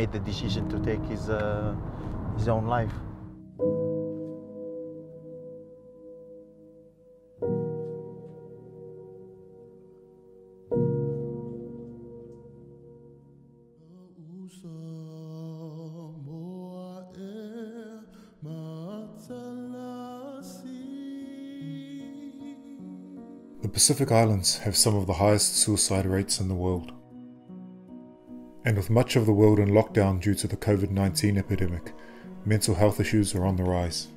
made the decision to take his own life. The Pacific Islands have some of the highest suicide rates in the world. And with much of the world in lockdown due to the COVID-19 epidemic, mental health issues are on the rise.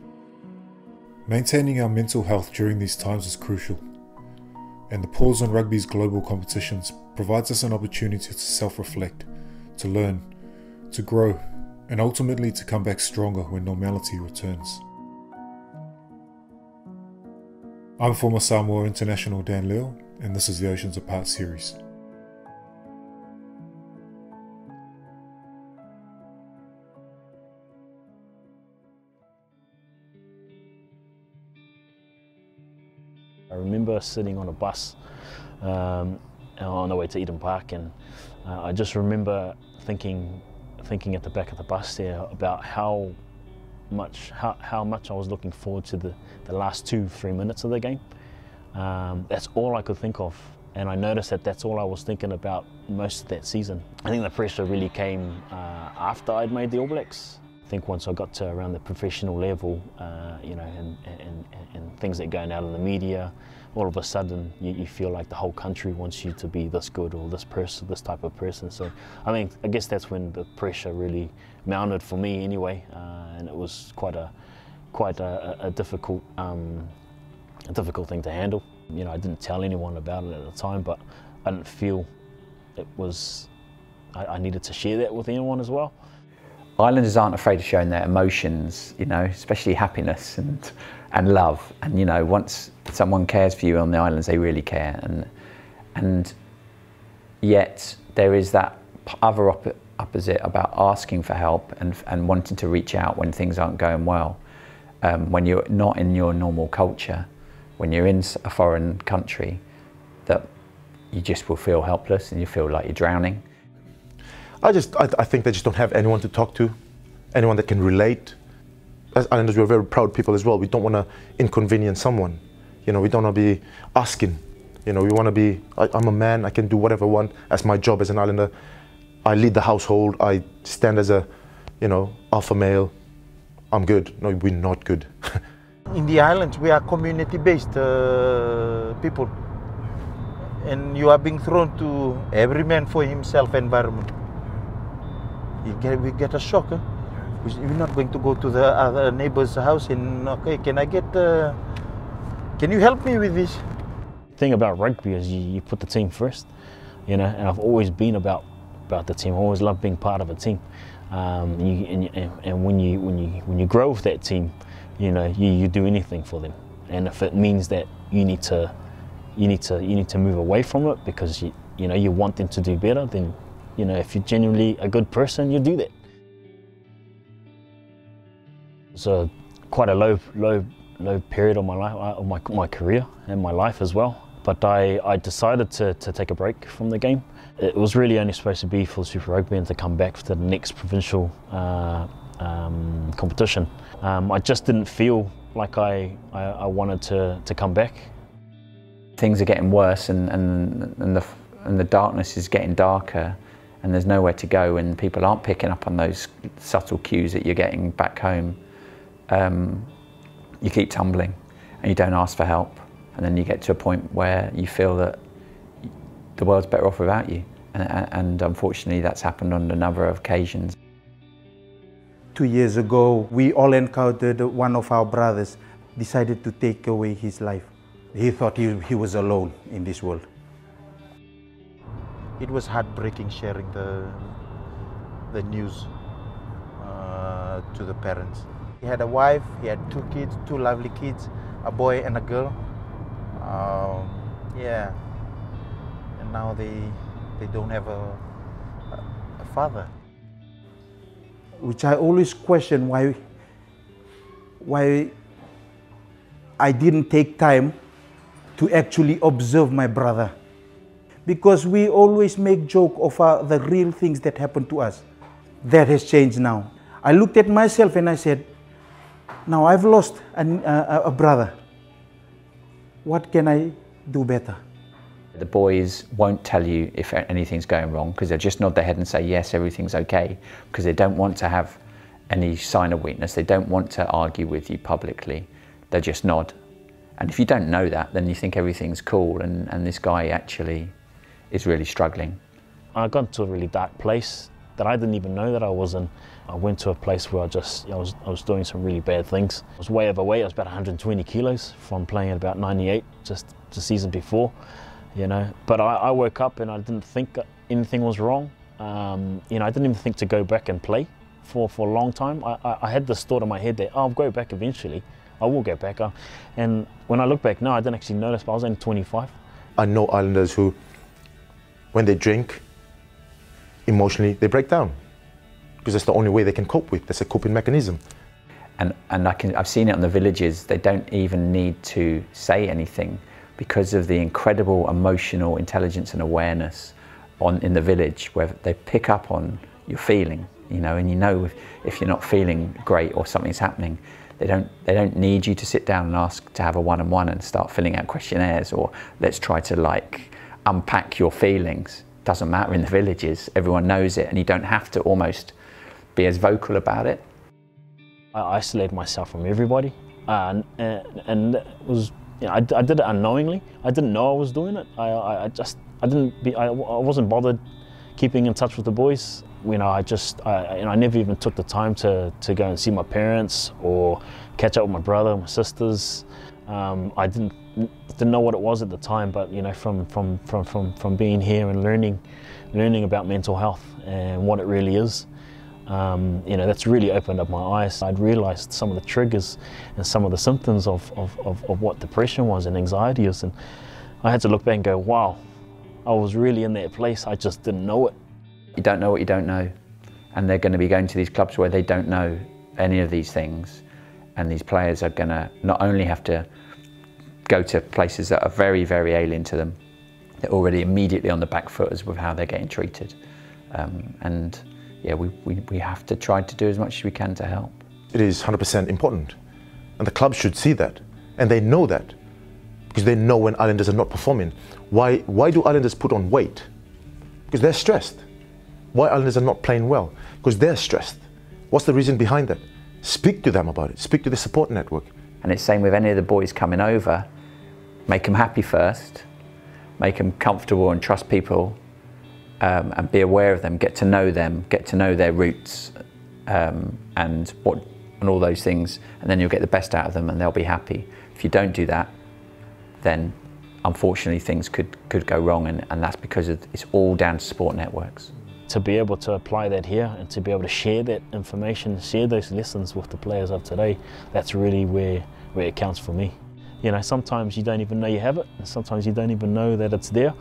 Maintaining our mental health during these times is crucial, and the pause on rugby's global competitions provides us an opportunity to self-reflect, to learn, to grow, and ultimately to come back stronger when normality returns. I'm former Samoa international Dan Leo, and this is the Oceans Apart series. I remember sitting on a bus on the way to Eden Park, and I just remember thinking at the back of the bus there about how much I was looking forward to the last 2-3 minutes of the game. That's all I could think of, and I noticed that that's all I was thinking about most of that season. I think the pressure really came after I'd made the All Blacks. I think once I got to around the professional level, you know, and things that are going out in the media, all of a sudden you feel like the whole country wants you to be this good or this person, this type of person. So I guess that's when the pressure really mounted for me anyway, and it was quite a difficult thing to handle. You know, I didn't tell anyone about it at the time, but I didn't feel it was. I needed to share that with anyone as well. Islanders aren't afraid of showing their emotions, you know, especially happiness and love. And you know, once someone cares for you on the islands, they really care. And yet there is that other opposite about asking for help and wanting to reach out when things aren't going well. When you're not in your normal culture, when you're in a foreign country, that you just will feel helpless and you feel like you're drowning. I think they just don't have anyone to talk to, anyone that can relate. As Islanders, we're very proud people as well. We don't want to inconvenience someone. You know, we don't want to be asking. You know, we want to be, I'm a man, I can do whatever I want. That's my job as an Islander. I lead the household, I stand as a, you know, alpha male. I'm good. No, we're not good. In the islands, we are community-based people. And you are being thrown to every man for himself environment. We get a shock. Huh? We're not going to go to the other neighbor's house and, okay, can you help me with this? The thing about rugby is you put the team first, you know, and I've always been about the team. I always loved being part of a team. And when you grow with that team, you know, you do anything for them. And if it means that you need to move away from it because you know you want them to do better, then you know, if you're genuinely a good person, you do that. So quite a low period of my life, of my career and my life as well. But I decided to take a break from the game. It was really only supposed to be for Super Rugby and to come back for the next provincial competition. I just didn't feel like I wanted to come back. Things are getting worse and the darkness is getting darker, and there's nowhere to go, and people aren't picking up on those subtle cues that you're getting back home. You keep tumbling and you don't ask for help, and then you get to a point where you feel that the world's better off without you, and unfortunately that's happened on a number of occasions. 2 years ago, we all encountered one of our brothers decided to take away his life. He thought he was alone in this world. It was heartbreaking sharing the news to the parents. He had a wife, he had 2 kids, 2 lovely kids, a boy and a girl. Yeah, and now they don't have a father. Which I always question why I didn't take time to actually observe my brother. Because we always make joke of the real things that happen to us. That has changed now. I looked at myself and I said, now I've lost a brother. What can I do better? The boys won't tell you if anything's going wrong, because they'll just nod their head and say, yes, everything's okay, because they don't want to have any sign of weakness. They don't want to argue with you publicly. They just nod. And if you don't know that, then you think everything's cool, and this guy actually is really struggling. I got to a really dark place that I didn't even know that I was in. I went to a place where I was doing some really bad things. I was way overweight. I was about 120 kilos from playing at about 98 just the season before, you know. But I woke up and I didn't think anything was wrong. You know, I didn't even think to go back and play for a long time. I had this thought in my head that, oh, I'll go back eventually. I will go back. And when I look back now, I didn't actually notice, but I was only 25. I know Islanders who, when they drink, emotionally they break down, because that's the only way they can cope with. That's a coping mechanism. And I've seen it on the villages. They don't even need to say anything because of the incredible emotional intelligence and awareness in the village, where they pick up on your feeling, you know, and you know if you're not feeling great or something's happening. They don't need you to sit down and ask to have a one-on-one and start filling out questionnaires, or let's try to like unpack your feelings. Doesn't matter in the villages. Everyone knows it, and you don't have to almost be as vocal about it. I isolated myself from everybody, and it was, you know, I did it unknowingly. I didn't know I was doing it. I wasn't bothered keeping in touch with the boys. You know, I never even took the time to go and see my parents or catch up with my brother, my sisters. I didn't know what it was at the time, but you know, from being here and learning about mental health and what it really is, you know, that's really opened up my eyes. I'd realised some of the triggers and some of the symptoms of what depression was and anxiety is, and I had to look back and go, wow, I was really in that place. I just didn't know it. You don't know what you don't know, and they're going to be going to these clubs where they don't know any of these things, and these players are going to not only have to go to places that are very, very alien to them, they're already immediately on the back foot as with how they're getting treated, and yeah, we have to try to do as much as we can to help. It is 100% important, and the clubs should see that, and they know that, because they know when Islanders are not performing. Why do Islanders put on weight? Because they're stressed. Why Islanders are not playing well? Because they're stressed. What's the reason behind that? Speak to them about it. Speak to the support network. And it's same with any of the boys coming over. Make them happy first, make them comfortable and trust people, and be aware of them, get to know their roots, and all those things, and then you'll get the best out of them and they'll be happy. If you don't do that, then unfortunately things could go wrong, and that's because it's all down to support networks. To be able to apply that here and to be able to share that information, share those lessons with the players of today, that's really where it counts for me. You know, sometimes you don't even know you have it, and sometimes you don't even know that it's there.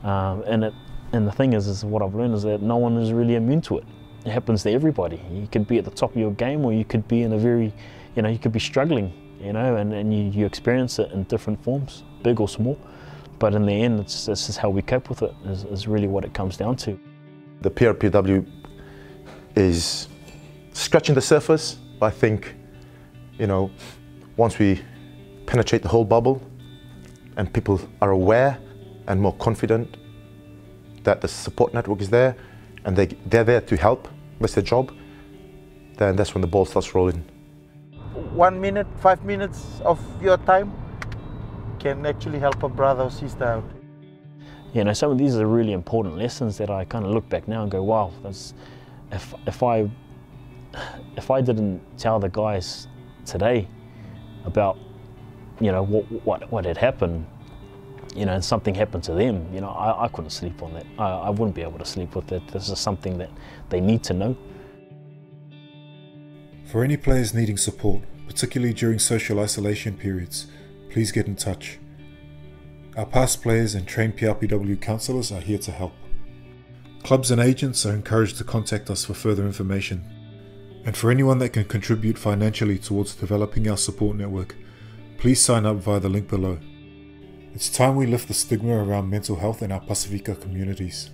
And the thing is what I've learned is that no one is really immune to it. It happens to everybody. You could be at the top of your game, or you could be in a very, you know, you could be struggling, you know, and you experience it in different forms, big or small. But in the end, it's just how we cope with it is really what it comes down to. The PRPW is scratching the surface, but I think, you know, once we penetrate the whole bubble and people are aware and more confident that the support network is there and they're there to help, that's their job, then that's when the ball starts rolling. 1 minute, 5 minutes of your time can actually help a brother or sister out. You know, some of these are really important lessons that I kind of look back now and go, wow, if I didn't tell the guys today about, you know, what had happened, you know, and something happened to them, you know, I couldn't sleep on that. I wouldn't be able to sleep with that. This is something that they need to know. For any players needing support, particularly during social isolation periods, please get in touch. Our past players and trained PRPW counsellors are here to help. Clubs and agents are encouraged to contact us for further information. And for anyone that can contribute financially towards developing our support network, please sign up via the link below. It's time we lift the stigma around mental health in our Pasifika communities.